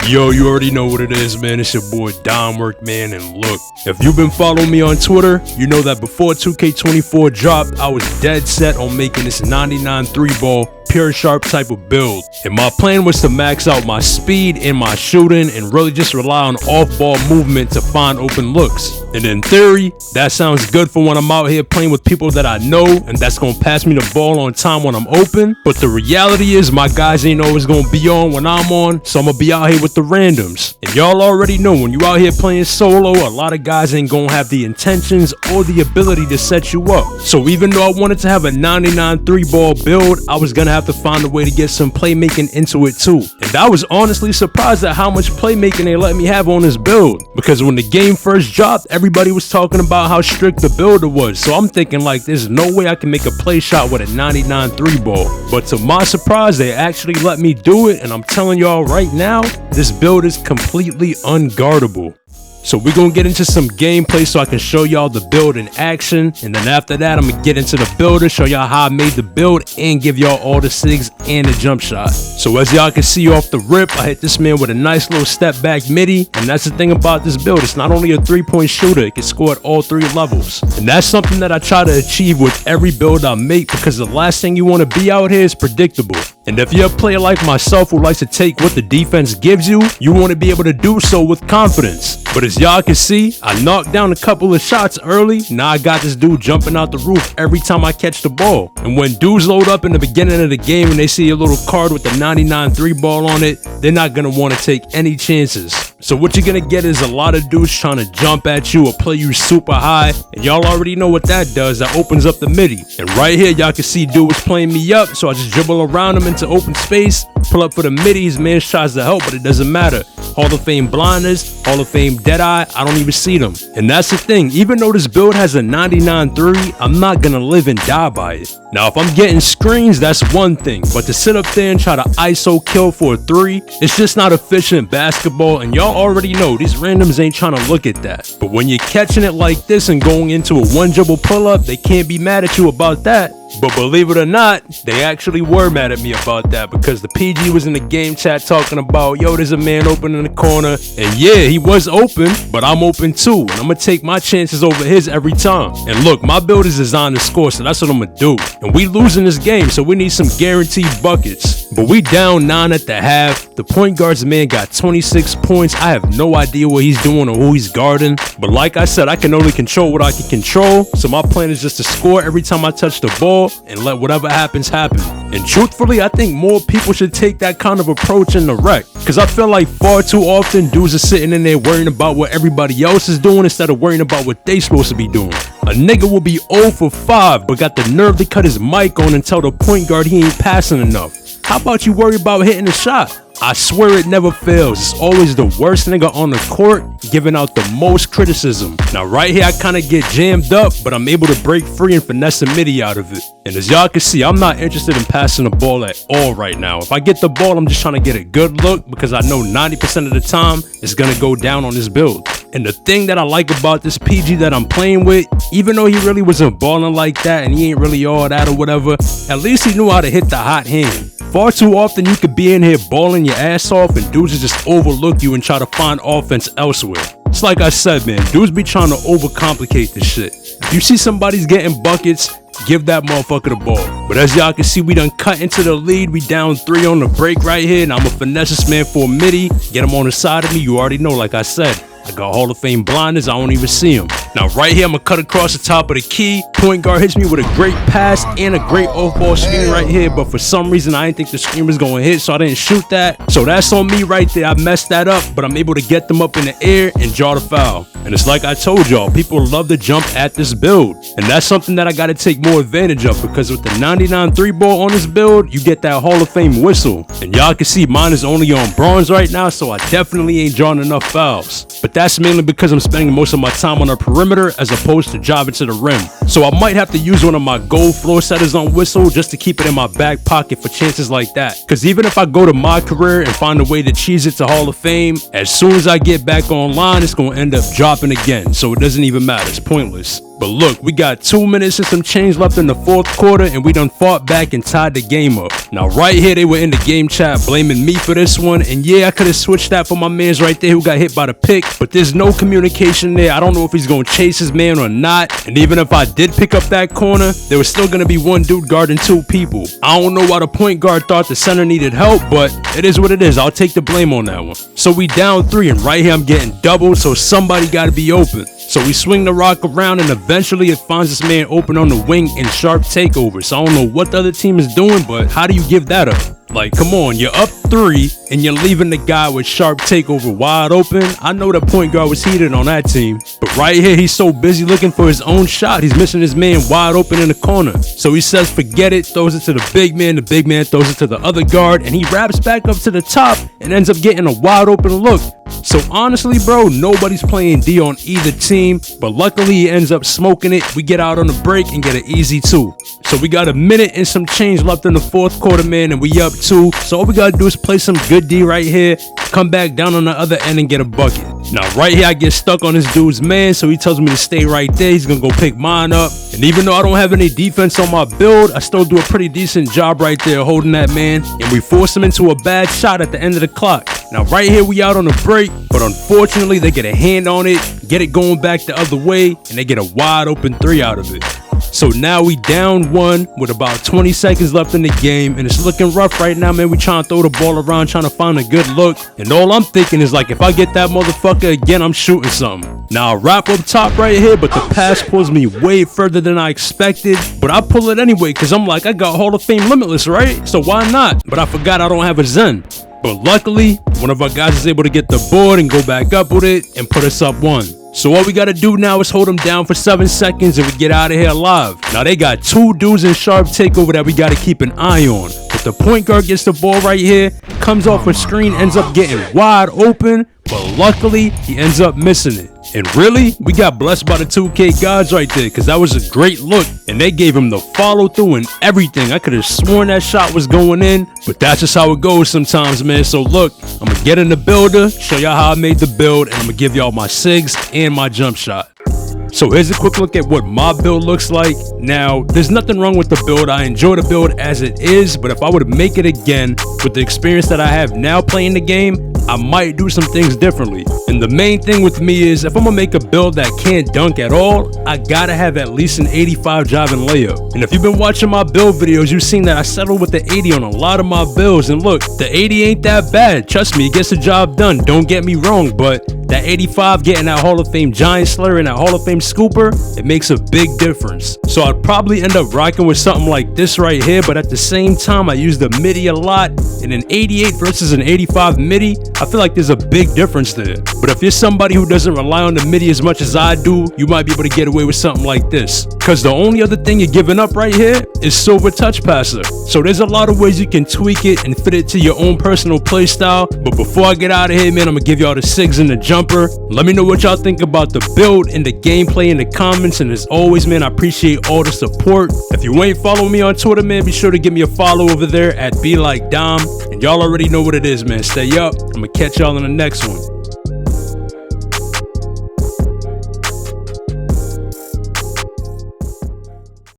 Yo, you already know what it is, man. It's your boy Domwork, man. And look, if you've been following me on Twitter, you know that before 2K24 dropped, I was dead set on making this 99 3-ball pure sharp type of build, and my plan was to max out my speed and my shooting and really just rely on off-ball movement to find open looks. And in theory, that sounds good for when I'm out here playing with people that I know and that's gonna pass me the ball on time when I'm open. But the reality is my guys ain't always gonna be on when I'm on, so I'm gonna be out here with the randoms. And y'all already know when you out here playing solo, a lot of guys ain't gonna have the intentions or the ability to set you up. So even though I wanted to have a 99 3-ball build, I was gonna have to find a way to get some playmaking into it too. And I was honestly surprised at how much playmaking they let me have on this build, because when the game first dropped, everybody was talking about how strict the builder was. So I'm thinking like, there's no way I can make a play shot with a 99 3-ball. But to my surprise, they actually let me do it, and I'm telling y'all right now, this build is completely unguardable. So we're gonna get into some gameplay so I can show y'all the build in action, and then after that I'm gonna get into the builder, show y'all how I made the build, and give y'all all the SIGs and the jump shot. So as y'all can see off the rip, I hit this man with a nice little step back midi, and that's the thing about this build, it's not only a 3-point shooter, it can score at all 3 levels. And that's something that I try to achieve with every build I make, because the last thing you want to be out here is predictable. And if you're a player like myself who likes to take what the defense gives you, you want to be able to do so with confidence. But as y'all can see, I knocked down a couple of shots early. Now I got this dude jumping out the roof every time I catch the ball. And when dudes load up in the beginning of the game and they see a little card with the 99 3-ball on it, they're not going to want to take any chances. So what you're going to get is a lot of dudes trying to jump at you or play you super high. And y'all already know what that does. That opens up the midi. And right here, y'all can see dude was playing me up. So I just dribble around him into open space, pull up for the middies. Man tries to help, but it doesn't matter. Hall of Fame blindness, Hall of Fame deadeye, I don't even see them. And that's the thing, even though this build has a 99 3, I'm not gonna live and die by it. Now if I'm getting screens, that's one thing, but to sit up there and try to ISO kill for a 3, it's just not efficient basketball, and y'all already know these randoms ain't trying to look at that. But when you're catching it like this and going into a 1 dribble pull up, they can't be mad at you about that. But believe it or not, they actually were mad at me about that, because the PG was in the game chat talking about, yo, there's a man open in the corner. And yeah, he was open, but I'm open too, and I'm gonna take my chances over his every time. And look, my build is designed to score, so that's what I'm gonna do. And we losing this game, so we need some guaranteed buckets. But we down 9 at the half. The point guard's man got 26 points. I have no idea what he's doing or who he's guarding. But like I said, I can only control what I can control. So my plan is just to score every time I touch the ball and let whatever happens happen. And truthfully, I think more people should take that kind of approach in the rec, because I feel like far too often dudes are sitting in there worrying about what everybody else is doing instead of worrying about what they supposed to be doing. A nigga will be 0 for 5 but got the nerve to cut his mic on and tell the point guard he ain't passing enough. How about you worry about hitting the shot? I swear it never fails. It's always the worst nigga on the court giving out the most criticism. Now right here I kind of get jammed up, but I'm able to break free and finesse a midi out of it. And as y'all can see, I'm not interested in passing the ball at all right now. If I get the ball, I'm just trying to get a good look, because I know 90% of the time it's gonna go down on this build. And the thing that I like about this PG that I'm playing with, even though he really wasn't balling like that and he ain't really all that or whatever, at least he knew how to hit the hot hand. Far too often you could be in here balling your ass off and dudes will just overlook you and try to find offense elsewhere. It's like I said, man, dudes be trying to overcomplicate this shit. If you see somebody's getting buckets, give that motherfucker the ball. But as y'all can see, we done cut into the lead. We down 3 on the break right here, and I'm a finesse this man for a midi. Get him on the side of me. You already know, like I said, I got Hall of Fame blindness. I don't even see him. Now right here, I'm gonna cut across the top of the key. Point guard hits me with a great pass and a great off-ball screen right here, but for some reason I didn't think the screen was gonna hit, so I didn't shoot that. So that's on me right there. I messed that up, but I'm able to get them up in the air and draw the foul. And it's like I told y'all, people love to jump at this build, and that's something that I gotta take more advantage of, because with the 99 3-ball on this build, you get that Hall of Fame whistle. And y'all can see mine is only on bronze right now, so I definitely ain't drawing enough fouls. But that's mainly because I'm spending most of my time on the perimeter as opposed to driving to the rim. So I might have to use one of my gold floor setters on whistle just to keep it in my back pocket for chances like that. Because even if I go to my career and find a way to cheese it to Hall of Fame, as soon as I get back online, it's going to end up dropping again. So it doesn't even matter. It's pointless. But look, we got 2 minutes and some change left in the fourth quarter, and we done fought back and tied the game up. Now right here, they were in the game chat blaming me for this one, and yeah, I could have switched that for my mans right there who got hit by the pick, but there's no communication there. I don't know if he's gonna chase his man or not, and even if I did pick up that corner, there was still gonna be one dude guarding 2 people. I don't know why the point guard thought the center needed help, but it is what it is. I'll take the blame on that one. So we down 3, and right here I'm getting doubled, so somebody gotta be open. So we swing the rock around, and eventually it finds this man open on the wing in sharp takeover. So I don't know what the other team is doing, but how do you give that up? Like, come on, you're up 3 and you're leaving the guy with sharp takeover wide open. I know the point guard was heated on that team, but right here he's so busy looking for his own shot, he's missing his man wide open in the corner. So he says forget it, throws it to the big man throws it to the other guard, and he wraps back up to the top and ends up getting a wide open look. So honestly, bro, nobody's playing D on either team, but luckily he ends up smoking it. We get out on the break and get an easy 2. So we got a minute and some change left in the fourth quarter, man, and we up 2. So all we gotta do is play some good D right here, come back down on the other end and get a bucket. Now right here I get stuck on this dude's man, so he tells me to stay right there. He's gonna go pick mine up, and even though I don't have any defense on my build, I still do a pretty decent job right there holding that man, and we force him into a bad shot at the end of the clock. Now right here we out on a break, but unfortunately they get a hand on it, get it going back the other way, and they get a wide open 3 out of it. So now we down 1 with about 20 seconds left in the game, and it's looking rough right now, man. We trying to throw the ball around, trying to find a good look, and all I'm thinking is like, if I get that motherfucker again, I'm shooting something. Now I wrap up top right here, but the pass pulls me way further than I expected, but I pull it anyway because I'm like, I got Hall of Fame Limitless, right? So why not? But I forgot I don't have a Zen. But luckily, one of our guys is able to get the board and go back up with it and put us up 1. So all we gotta do now is hold them down for 7 seconds and we get out of here alive. Now they got 2 dudes in sharp takeover that we gotta keep an eye on. But the point guard gets the ball right here, comes off a screen, ends up getting wide open, but luckily he ends up missing it. And really, we got blessed by the 2K gods right there, because that was a great look, and they gave him the follow through and everything. I could have sworn that shot was going in, but that's just how it goes sometimes, man. So look, I'm gonna get in the builder, show y'all how I made the build, and I'm gonna give y'all my SIGs and my jump shot. So here's a quick look at what my build looks like. Now, there's nothing wrong with the build. I enjoy the build as it is, but if I were to make it again with the experience that I have now playing the game, I might do some things differently. And the main thing with me is, if I'm gonna make a build that can't dunk at all, I gotta have at least an 85 driving layup. And if you've been watching my build videos, you've seen that I settled with the 80 on a lot of my builds. And look, the 80 ain't that bad. Trust me, it gets the job done. Don't get me wrong, but that 85 getting that Hall of Fame Giant Slayer and that Hall of Fame Scooper, it makes a big difference. So I'd probably end up rocking with something like this right here, but at the same time, I use the MIDI a lot. And an 88 versus an 85 MIDI, I feel like there's a big difference there. But if you're somebody who doesn't rely on the MIDI as much as I do, you might be able to get away with something like this. Because the only other thing you're giving up right here is Silver Touch Passer. So there's a lot of ways you can tweak it and fit it to your own personal play style. But before I get out of here, man, I'm gonna give y'all the SIGs and the jumper. Let me know what y'all think about the build and the gameplay in the comments. And as always, man, I appreciate all the support. If you ain't following me on Twitter, man, be sure to give me a follow over there at BeLikeDom. And y'all already know what it is, man. Stay up. I'm gonna catch y'all in the next one.